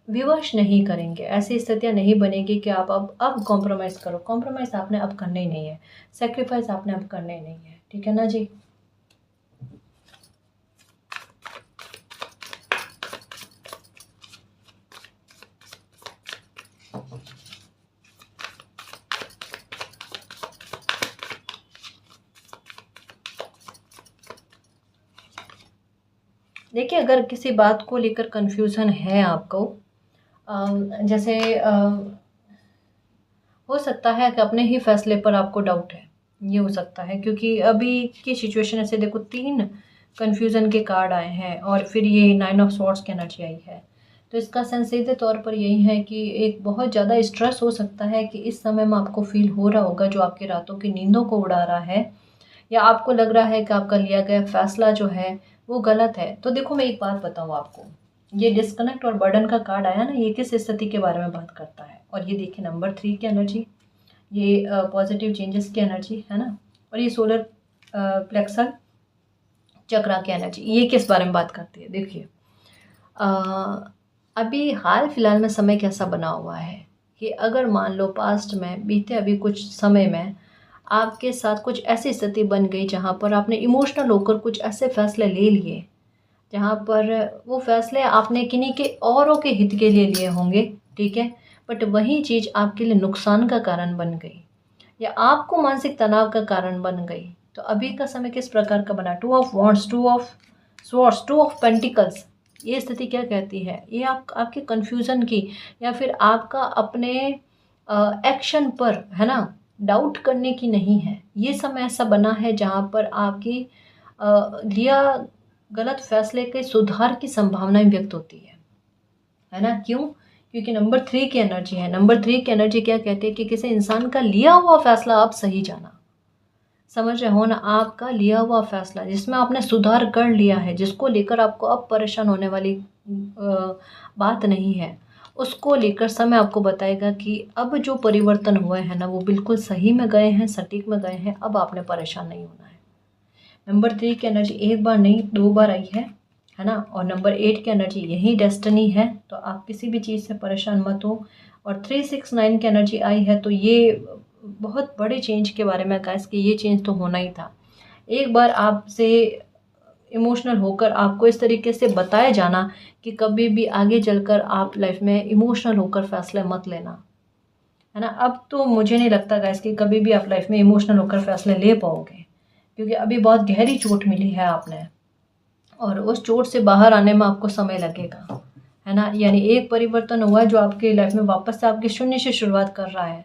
विवश नहीं करेंगे। ऐसी स्थितियाँ नहीं बनेगी कि आप अब कॉम्प्रोमाइज़ करो। कॉम्प्रोमाइज़ आपने अब करना ही नहीं है, सैक्रिफाइस आपने अब करना ही नहीं है। ठीक है ना जी? देखिए, अगर किसी बात को लेकर कन्फ्यूज़न है आपको, जैसे हो सकता है कि अपने ही फैसले पर आपको डाउट है, ये हो सकता है क्योंकि अभी की सिचुएशन ऐसे देखो, 3 कन्फ्यूज़न के कार्ड आए हैं और फिर ये 9 ऑफ स्वॉर्ड्स की एनर्जी आई है। तो इसका सेंस सीधे तौर पर यही है कि एक बहुत ज़्यादा स्ट्रेस हो सकता है कि इस समय में आपको फ़ील हो रहा होगा, जो आपकी रातों की नींदों को उड़ा रहा है, या आपको लग रहा है कि आपका लिया गया फ़ैसला जो है वो गलत है। तो देखो, मैं एक बात बताऊँ आपको, ये डिस्कनेक्ट और बर्डन का कार्ड आया ना, ये किस स्थिति के बारे में बात करता है। और ये देखिए नंबर 3 की एनर्जी, ये पॉजिटिव चेंजेस की एनर्जी है ना, और ये सोलर प्लेक्सर चक्रा की एनर्जी, ये किस बारे में बात करती है। देखिए, अभी हाल फिलहाल में समय कैसा बना हुआ है कि अगर मान लो पास्ट में बीते अभी कुछ समय में आपके साथ कुछ ऐसी स्थिति बन गई जहाँ पर आपने इमोशनल होकर कुछ ऐसे फैसले ले लिए, जहाँ पर वो फैसले आपने किन्हीं के औरों के हित के लिए लिए होंगे, ठीक है, बट वही चीज़ आपके लिए नुकसान का कारण बन गई या आपको मानसिक तनाव का कारण बन गई। तो अभी का समय किस प्रकार का बना, 2 of wands, 2 of swords, 2 of pentacles. ये स्थिति क्या कहती है, ये आपके कन्फ्यूज़न की या फिर आपका अपने एक्शन पर, है ना, डाउट करने की नहीं है। ये समय ऐसा बना है जहाँ पर आपकी लिया गलत फैसले के सुधार की संभावनाएं व्यक्त होती है ना। क्यों? क्योंकि नंबर 3 की एनर्जी है। नंबर 3 की एनर्जी क्या कहती है कि किसी इंसान का लिया हुआ फैसला आप सही जाना, समझ रहे हो ना, आपका लिया हुआ फैसला जिसमें आपने सुधार कर लिया है, जिसको लेकर आपको अब परेशान होने वाली बात नहीं है, उसको लेकर समय आपको बताएगा कि अब जो परिवर्तन हुए हैं ना, वो बिल्कुल सही में गए हैं, सटीक में गए हैं। अब आपने परेशान नहीं होना है। नंबर 3 की एनर्जी एक बार नहीं 2 बार आई है ना। और नंबर 8 की एनर्जी यही डेस्टिनी है, तो आप किसी भी चीज़ से परेशान मत हो। और 369 की एनर्जी आई है, तो ये बहुत बड़े चेंज के बारे में कहा, कि ये चेंज तो होना ही था। एक बार आपसे इमोशनल होकर आपको इस तरीके से बताया जाना कि कभी भी आगे चलकर आप लाइफ में इमोशनल होकर फैसले मत लेना, है ना। अब तो मुझे नहीं लगता गाइस कि कभी भी आप लाइफ में इमोशनल होकर फैसले ले पाओगे, क्योंकि अभी बहुत गहरी चोट मिली है आपने, और उस चोट से बाहर आने में आपको समय लगेगा, है ना। यानी एक परिवर्तन हुआ है जो आपकी लाइफ में वापस से आपके शून्य से शुरुआत कर रहा है।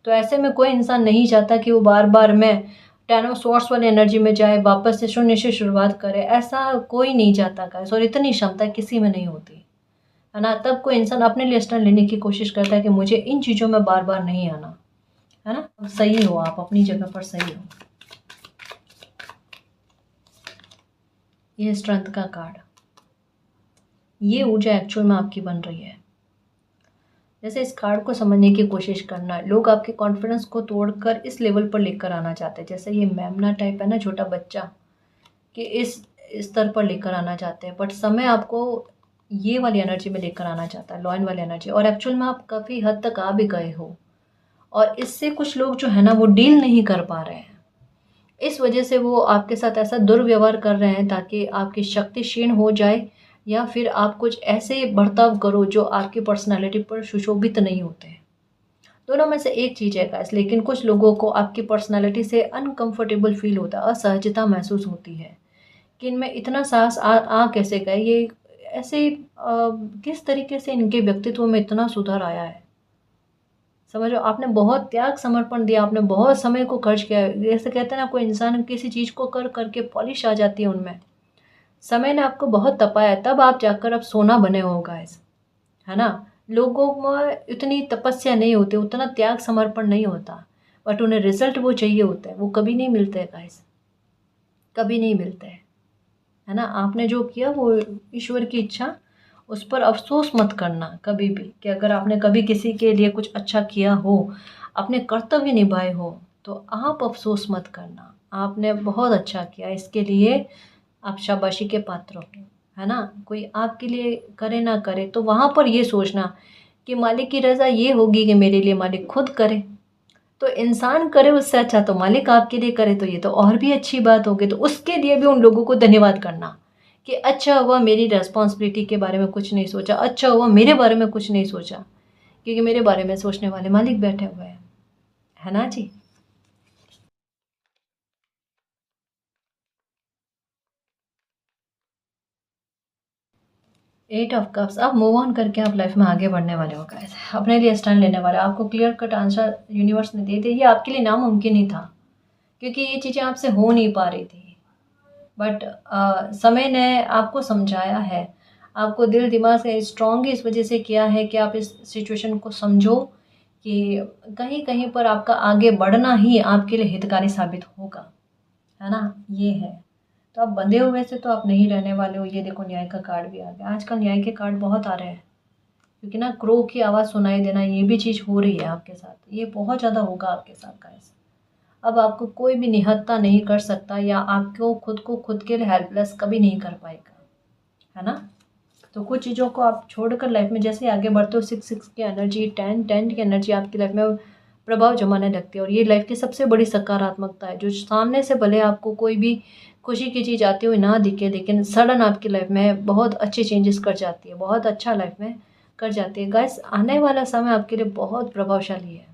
तो ऐसे में कोई इंसान नहीं चाहता कि वो बार बार में 10 ऑफ स्वॉर्ड्स वाली एनर्जी में जाए, वापस से शून्य से शुरुआत करे। ऐसा कोई नहीं चाहता गाइस, और इतनी क्षमता किसी में नहीं होती, है ना। तब कोई इंसान अपने लिए स्टैंड लेने की कोशिश करता है कि मुझे इन चीज़ों में बार बार नहीं आना, है ना। सही हो, आप अपनी जगह पर सही हो। ये स्ट्रेंथ का कार्ड, ये ऊर्जा एक्चुअल में आपकी बन रही है। जैसे इस कार्ड को समझने की कोशिश करना, लोग आपके कॉन्फिडेंस को तोड़कर इस लेवल पर लेकर आना चाहते हैं। जैसे ये मेमना टाइप है ना, छोटा बच्चा, कि इस स्तर पर लेकर आना चाहते हैं, बट समय आपको ये वाली एनर्जी में लेकर आना चाहता है, लॉयन वाली एनर्जी। और एक्चुअल में आप काफ़ी हद तक आ भी गए हो, और इससे कुछ लोग जो है ना, वो डील नहीं कर पा रहे हैं। इस वजह से वो आपके साथ ऐसा दुर्व्यवहार कर रहे हैं ताकि आपकी शक्ति क्षीण हो जाए, या फिर आप कुछ ऐसे बर्ताव करो जो आपकी पर्सनालिटी पर सुशोभित नहीं होते हैं। दोनों में से एक चीज़ है गाइस, लेकिन कुछ लोगों को आपकी पर्सनैलिटी से अनकंफर्टेबल फील होता है, असहजता महसूस होती है कि इनमें इतना साहस आ कैसे गए, ये ऐसे किस तरीके से इनके व्यक्तित्व में इतना सुधार आया है। समझ लो, आपने बहुत त्याग समर्पण दिया, आपने बहुत समय को खर्च किया है। जैसे कहते हैं ना, कोई इंसान किसी चीज़ को कर करके पॉलिश आ जाती है उनमें। समय ने आपको बहुत तपाया है, तब आप जाकर अब सोना बने हो गाइस, है ना। लोगों में इतनी तपस्या नहीं होती, उतना त्याग समर्पण नहीं होता, बट उन्हें रिजल्ट वो चाहिए होता है, वो कभी नहीं मिलते हैं गाइस, कभी नहीं मिलते हैं, है ना। आपने जो किया वो ईश्वर की इच्छा, उस पर अफ़सोस मत करना कभी भी, कि अगर आपने कभी किसी के लिए कुछ अच्छा किया हो, अपने कर्तव्य निभाए हो, तो आप अफ़सोस मत करना। आपने बहुत अच्छा किया, इसके लिए आप शाबाशी के पात्र हो, है ना। कोई आपके लिए करे ना करे, तो वहाँ पर ये सोचना कि मालिक की रज़ा ये होगी कि मेरे लिए मालिक खुद करे। तो इंसान करे उससे अच्छा तो मालिक आपके लिए करे, तो ये तो और भी अच्छी बात होगी। तो उसके लिए भी उन लोगों को धन्यवाद करना कि अच्छा हुआ मेरी रिस्पॉन्सिबिलिटी के बारे में कुछ नहीं सोचा, अच्छा हुआ मेरे बारे में कुछ नहीं सोचा, क्योंकि मेरे बारे में सोचने वाले मालिक बैठे हुए हैं, है ना जी। 8 ऑफ कप्स, अब मूव ऑन करके आप लाइफ में आगे बढ़ने वाले हो गाइस, अपने लिए स्टैंड लेने वाले हो। आपको क्लियर कट आंसर यूनिवर्स ने दे दिया, ये आपके लिए नामुमकिन ही था, क्योंकि ये चीज़ें आपसे हो नहीं पा रही थी। बट समय ने आपको समझाया है, आपको दिल दिमाग से स्ट्रॉन्ग इस वजह से किया है कि आप इस सिचुएशन को समझो कि कहीं कहीं पर आपका आगे बढ़ना ही आपके लिए हितकारी साबित होगा, है ना। ये है, तो आप बंधे हुए से तो आप नहीं रहने वाले हो। ये देखो, न्याय का कार्ड भी आ गया। आजकल न्याय के कार्ड बहुत आ रहे हैं, क्योंकि ना क्रो की आवाज़ सुनाई देना, ये भी चीज़ हो रही है आपके साथ, ये बहुत ज़्यादा होगा आपके साथ गाइस। अब आपको कोई भी निहत्था नहीं कर सकता, या आपको खुद को खुद के लिए हेल्पलेस कभी नहीं कर पाएगा, है ना। तो कुछ चीज़ों को आप छोड़कर लाइफ में जैसे आगे बढ़ते हो, 6 6 की एनर्जी, 10 10 की एनर्जी आपकी लाइफ में प्रभाव जमाने लगती है, और ये लाइफ की सबसे बड़ी सकारात्मकता है, जो सामने से भले आपको कोई भी खुशी की चीज़ आती हुई ना दिखे, लेकिन सडन आपकी लाइफ में बहुत अच्छे चेंजेस कर जाती है, बहुत अच्छा लाइफ में कर जाती है गाइस। आने वाला समय आपके लिए बहुत प्रभावशाली है,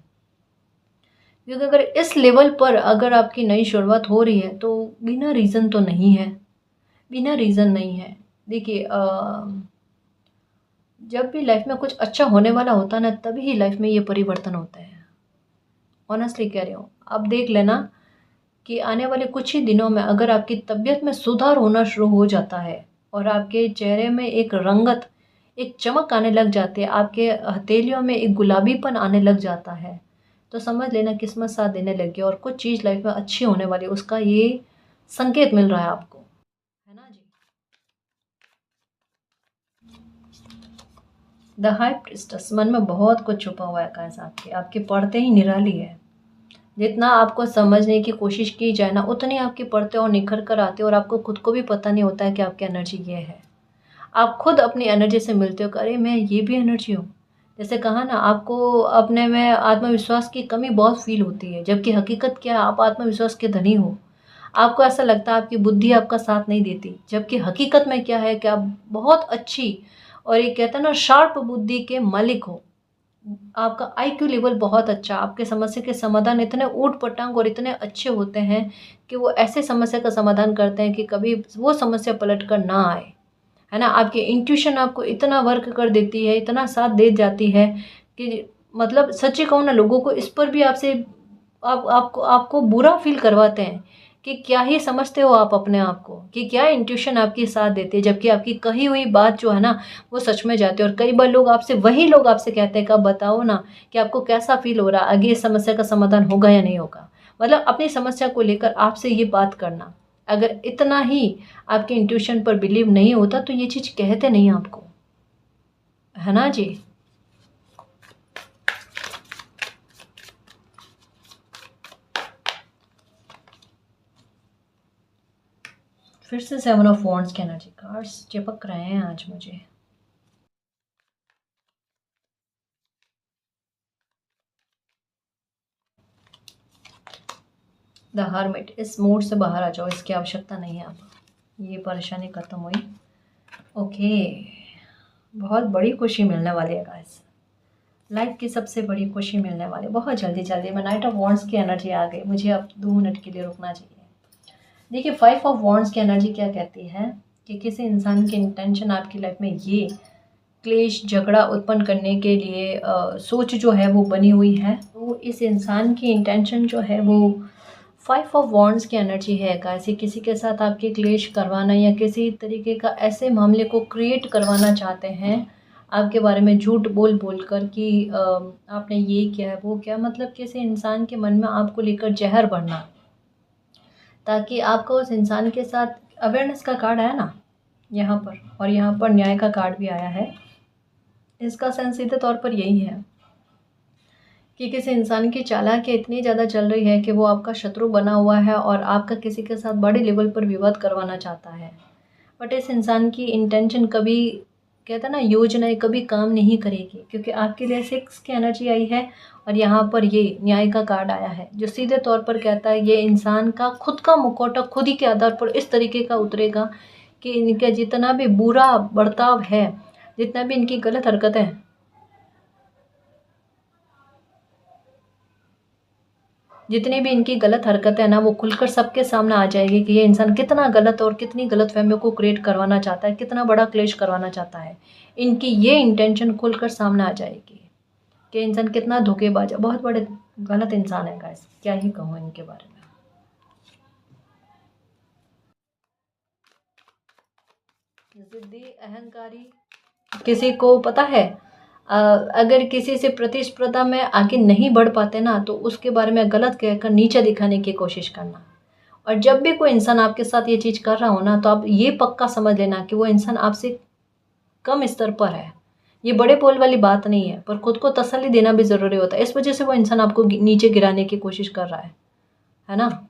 क्योंकि अगर इस लेवल पर अगर आपकी नई शुरुआत हो रही है, तो बिना रीज़न तो नहीं है, बिना रीज़न नहीं है। देखिए, जब भी लाइफ में कुछ अच्छा होने वाला होता है ना, तभी ही लाइफ में ये परिवर्तन होते हैं। ऑनेस्टली कह रही हूँ, अब देख लेना कि आने वाले कुछ ही दिनों में अगर आपकी तबीयत में सुधार होना शुरू हो जाता है, और आपके चेहरे में एक रंगत, एक चमक आने लग जाती है, आपके हथेलियों में एक गुलाबीपन आने लग जाता है, तो समझ लेना किस्मत साथ देने लगी और कुछ चीज़ लाइफ में अच्छी होने वाली है, उसका ये संकेत मिल रहा है आपको, है ना जी। द हाई प्रिस्टेस, मन में बहुत कुछ छुपा हुआ है गाइस, आपके आपके पढ़ते ही निराली है। जितना आपको समझने की कोशिश की जाए ना, उतनी आपकी पढ़ते और निखर कर आते हो, और आपको खुद को भी पता नहीं होता है कि आपकी एनर्जी ये है। आप खुद अपनी एनर्जी से मिलते हो कि अरे मैं ये भी एनर्जी हूँ। जैसे कहा ना, आपको अपने में आत्मविश्वास की कमी बहुत फील होती है, जबकि हकीकत क्या है, आप आत्मविश्वास के धनी हो। आपको ऐसा लगता है आपकी बुद्धि आपका साथ नहीं देती, जबकि हकीकत में क्या है कि आप बहुत अच्छी, और ये कहते हैं ना, शार्प बुद्धि के मालिक हो। आपका आईक्यू लेवल बहुत अच्छा, आपके समस्या के समाधान इतने ऊट-पटांग और इतने अच्छे होते हैं कि वो ऐसे समस्या का समाधान करते हैं कि कभी वो समस्या पलट कर ना आए, है ना। आपकी इंट्यूशन आपको इतना वर्क कर देती है, इतना साथ दे जाती है कि मतलब सच्ची कहूँ ना, लोगों को इस पर भी आपसे आप आपको आपको बुरा फ़ील करवाते हैं कि क्या ही समझते हो आप अपने आप को, कि क्या इंट्यूशन आपकी साथ देती है, जबकि आपकी कही हुई बात जो है ना, वो सच में जाती है। और कई बार वही लोग आपसे कहते हैं कि अब बताओ ना कि आपको कैसा फ़ील हो रहा है, आगे इस समस्या का समाधान होगा या नहीं होगा। मतलब अपनी समस्या को लेकर आपसे ये बात करना, अगर इतना ही आपके इंट्यूशन पर बिलीव नहीं होता, तो ये चीज़ कहते नहीं आपको, है ना जी। फिर से 7 ऑफ वॉन्ड्स की एनर्जी कार्ड्स चिपक रहे हैं आज मुझे। द हर्मिट, इस मूड से बाहर आ जाओ, इसकी आवश्यकता नहीं है अब, ये परेशानी खत्म हुई। ओके, बहुत बड़ी खुशी मिलने वाली है गाइस। लाइफ की सबसे बड़ी खुशी मिलने वाली बहुत जल्दी जल्दी में। नाइट ऑफ वॉन्ड्स की एनर्जी आ गई, मुझे अब 2 मिनट के लिए रुकना चाहिए। देखिए 5 ऑफ वॉन्ड्स की एनर्जी क्या कहती है कि किसी इंसान की इंटेंशन आपकी लाइफ में ये क्लेश झगड़ा उत्पन्न करने के लिए सोच जो है वो बनी हुई है। तो इस इंसान की इंटेंशन जो है वो 5 ऑफ वॉन्ड्स की एनर्जी है। ऐसे किसी के साथ आपके क्लेश करवाना या किसी तरीके का ऐसे मामले को क्रिएट करवाना चाहते हैं आपके बारे में झूठ बोल बोल कर कि आपने ये किया है वो क्या, मतलब किसी इंसान के मन में आपको लेकर जहर भरना, ताकि आपका उस इंसान के साथ अवेयरनेस का कार्ड आया ना यहाँ पर, और यहाँ पर न्याय का कार्ड भी आया है। इसका सेंस सीधे तौर पर यही है कि किसी इंसान की चालाकी इतनी ज़्यादा चल रही है कि वो आपका शत्रु बना हुआ है और आपका किसी के साथ बड़े लेवल पर विवाद करवाना चाहता है। बट इस इंसान की इंटेंशन कभी, कहते हैं ना, योजनाएं कभी काम नहीं करेगी, क्योंकि आपके लिए 6 की एनर्जी आई है और यहाँ पर ये न्याय का कार्ड आया है, जो सीधे तौर पर कहता है ये इंसान का खुद का मुखौटा खुद ही के आधार पर इस तरीके का उतरेगा कि इनका जितना भी बुरा बर्ताव है, जितना भी इनकी गलत हरकतें हैं, जितनी भी इनकी गलत हरकतें हैं ना, वो खुलकर सबके सामने आ जाएगी कि ये इंसान कितना गलत और कितनी गलतफहमियों को क्रिएट करवाना चाहता है, कितना बड़ा क्लेश करवाना चाहता है। इनकी ये इंटेंशन खुलकर सामने आ जाएगी कि इंसान कितना धोखेबाज है, बहुत बड़े गलत इंसान है गाइस, क्या ही कहूँ इनके बारे में। जिद्दी, अहंकारी, किसी को पता है अगर किसी से प्रतिस्पर्धा में आगे नहीं बढ़ पाते ना, तो उसके बारे में गलत कहकर नीचा दिखाने की कोशिश करना। और जब भी कोई इंसान आपके साथ ये चीज़ कर रहा हो ना, तो आप ये पक्का समझ लेना कि वो इंसान आपसे कम स्तर पर है। ये बड़े बोल वाली बात नहीं है, पर खुद को तसल्ली देना भी ज़रूरी होता है। इस वजह से वो इंसान आपको नीचे गिराने की कोशिश कर रहा है ना।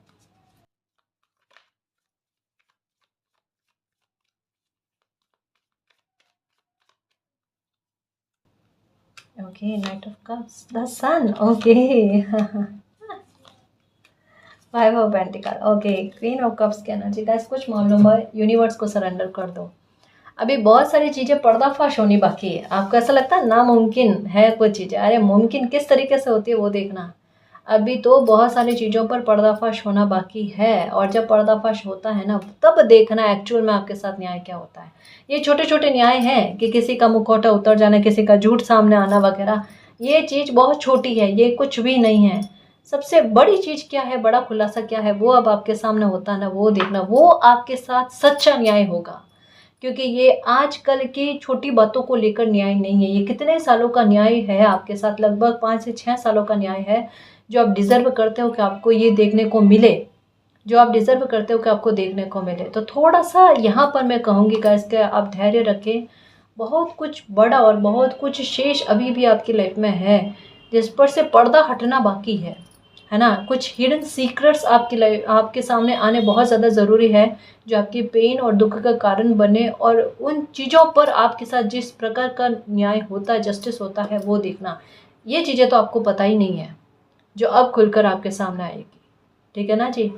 Okay, knight of cups, the sun, okay. 5 of pentacle, okay, queen of cups की एनर्जी। गाइस कुछ मामलों में यूनिवर्स को सरेंडर कर दो। अभी बहुत सारी चीज़ें पर्दाफाश होनी बाकी है। आपको ऐसा लगता है नामुमकिन है कुछ चीज़ें, अरे मुमकिन किस तरीके से होती है वो देखना। अभी तो बहुत सारी चीज़ों पर पर्दाफाश होना बाकी है, और जब पर्दाफाश होता है ना, तब देखना एक्चुअल में आपके साथ न्याय क्या होता है। ये छोटे छोटे न्याय हैं कि किसी का मुखौटा उतर जाना, किसी का झूठ सामने आना वगैरह, ये चीज़ बहुत छोटी है, ये कुछ भी नहीं है। सबसे बड़ी चीज़ क्या है, बड़ा खुलासा क्या है, वो अब आपके सामने होता है ना, वो देखना, वो आपके साथ सच्चा न्याय होगा। क्योंकि ये आजकल की छोटी बातों को लेकर न्याय नहीं है, ये कितने सालों का न्याय है आपके साथ, लगभग 5 से 6 सालों का न्याय है, जो आप डिज़र्व करते हो कि आपको ये देखने को मिले, जो आप डिज़र्व करते हो कि आपको देखने को मिले। तो थोड़ा सा यहाँ पर मैं कहूँगी गाइस कि आप धैर्य रखें। बहुत कुछ बड़ा और बहुत कुछ शेष अभी भी आपकी लाइफ में है, जिस पर से पर्दा हटना बाकी है ना। कुछ हिडन सीक्रेट्स आपके सामने आने बहुत ज़्यादा ज़रूरी है, जो आपकी पेन और दुख का कारण बने, और उन चीज़ों पर आपके साथ जिस प्रकार का न्याय होता है, जस्टिस होता है, वो देखना। ये चीज़ें तो आपको पता ही नहीं है, जो अब खुलकर आपके सामने आएगी। ठीक है ना जी।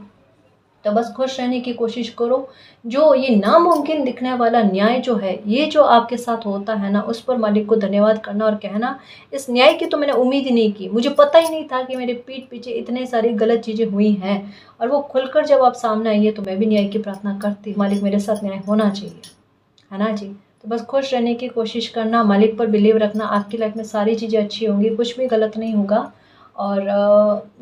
तो बस खुश रहने की कोशिश करो। जो ये नामुमकिन दिखने वाला न्याय जो है, ये जो आपके साथ होता है ना, उस पर मालिक को धन्यवाद करना और कहना, इस न्याय की तो मैंने उम्मीद ही नहीं की, मुझे पता ही नहीं था कि मेरे पीठ पीछे इतने सारी गलत चीज़ें हुई हैं, और वो खुलकर जब आप सामने आई है, तो मैं भी न्याय की प्रार्थना करती, मालिक मेरे साथ न्याय होना चाहिए, है ना जी। तो बस खुश रहने की कोशिश करना, मालिक पर बिलीव रखना, आपकी लाइफ में सारी चीज़ें अच्छी होंगी, कुछ भी गलत नहीं होगा। और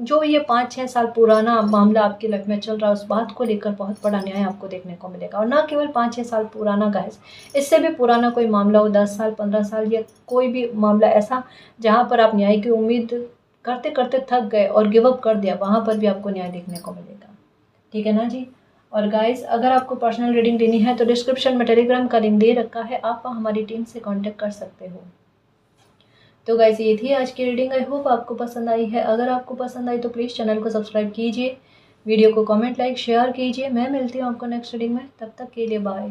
जो ये 5-6 साल पुराना मामला आपकी लाइफ में चल रहा है, उस बात को लेकर बहुत बड़ा न्याय आपको देखने को मिलेगा। और ना केवल 5-6 साल पुराना गाइस, इससे भी पुराना कोई मामला हो, 10 साल, 15 साल, या कोई भी मामला ऐसा जहाँ पर आप न्याय की उम्मीद करते करते थक गए और गिव अप कर दिया, वहाँ पर भी आपको न्याय देखने को मिलेगा। ठीक है ना जी। और गाइस अगर आपको पर्सनल रीडिंग लेनी है तो डिस्क्रिप्शन में टेलीग्राम का लिंक दे रखा है, आप हमारी टीम से कांटेक्ट कर सकते हो। तो गाइस ये थी आज की रीडिंग, आई होप आपको पसंद आई है। अगर आपको पसंद आई तो प्लीज़ चैनल को सब्सक्राइब कीजिए, वीडियो को कमेंट, लाइक, शेयर कीजिए। मैं मिलती हूँ आपको नेक्स्ट रीडिंग में, तब तक के लिए बाय।